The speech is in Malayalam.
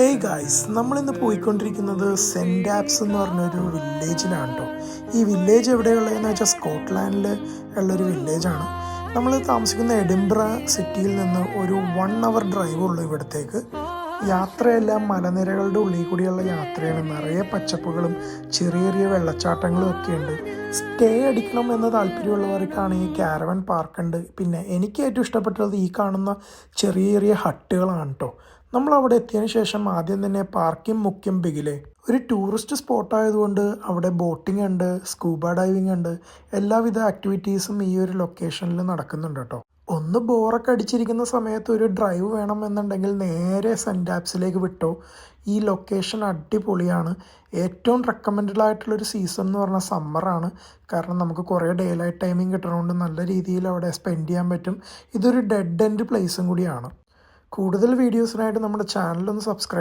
ഹേയ് ഗായ്സ്, നമ്മളിന്ന് പോയിക്കൊണ്ടിരിക്കുന്നത് സെൻറ്റ് ആപ്സ് എന്ന് പറഞ്ഞൊരു വില്ലേജിലാണ് കേട്ടോ. ഈ വില്ലേജ് എവിടെയുള്ളതെന്ന് വെച്ചാൽ സ്കോട്ട്ലാൻഡിൽ ഉള്ളൊരു വില്ലേജാണ്. നമ്മൾ താമസിക്കുന്ന എഡിൻബ്ര സിറ്റിയിൽ നിന്ന് ഒരു 1 hour ഡ്രൈവ് ഉള്ളൂ ഇവിടത്തേക്ക്. യാത്രയെല്ലാം മലനിരകളുടെ ഉള്ളിൽ കൂടിയുള്ള യാത്രയാണ്. നിറയെ പച്ചപ്പുകളും ചെറിയ ചെറിയ വെള്ളച്ചാട്ടങ്ങളും ഒക്കെ ഉണ്ട്. സ്റ്റേ അടിക്കണം എന്ന് താല്പര്യമുള്ളവർക്കാണെങ്കിൽ ക്യാരവൻ പാർക്കുണ്ട്. പിന്നെ എനിക്ക് ഏറ്റവും ഇഷ്ടപ്പെട്ടത് ഈ കാണുന്ന ചെറിയ ചെറിയ ഹട്ടുകളാണ് കേട്ടോ. നമ്മൾ അവിടെ എത്തിയതിന് ശേഷം ആദ്യം തന്നെ പാർക്കിംഗ് മുഖ്യം ബിഗിലെ ഒരു ടൂറിസ്റ്റ് സ്പോട്ടായതുകൊണ്ട് അവിടെ ബോട്ടിംഗ് ഉണ്ട്, സ്കൂബ ഡൈവിംഗ് ഉണ്ട്, എല്ലാവിധ ആക്ടിവിറ്റീസും ഈ ഒരു ലൊക്കേഷനിൽ നടക്കുന്നുണ്ട് കേട്ടോ. ഒന്ന് ബോറൊക്കെ അടിച്ചിരിക്കുന്ന സമയത്ത് ഒരു ഡ്രൈവ് വേണമെന്നുണ്ടെങ്കിൽ നേരെ സെൻറ്റ് ആപ്സിലേക്ക് വിട്ടോ. ഈ ലൊക്കേഷൻ അടിപൊളിയാണ്. ഏറ്റവും റെക്കമെൻഡഡ് ആയിട്ടുള്ളൊരു സീസൺ എന്ന് പറഞ്ഞാൽ സമ്മറാണ്. കാരണം നമുക്ക് കുറേ ഡേ ലൈറ്റ് ടൈമിങ് കിട്ടുന്നതുകൊണ്ട് നല്ല രീതിയിൽ അവിടെ സ്പെൻഡ് ചെയ്യാൻ പറ്റും. ഇതൊരു ഡെഡ് എൻഡ് പ്ലേസും കൂടിയാണ്. കൂടുതൽ വീഡിയോസിനായിട്ട് നമ്മുടെ ചാനലൊന്ന് സബ്സ്ക്രൈബ്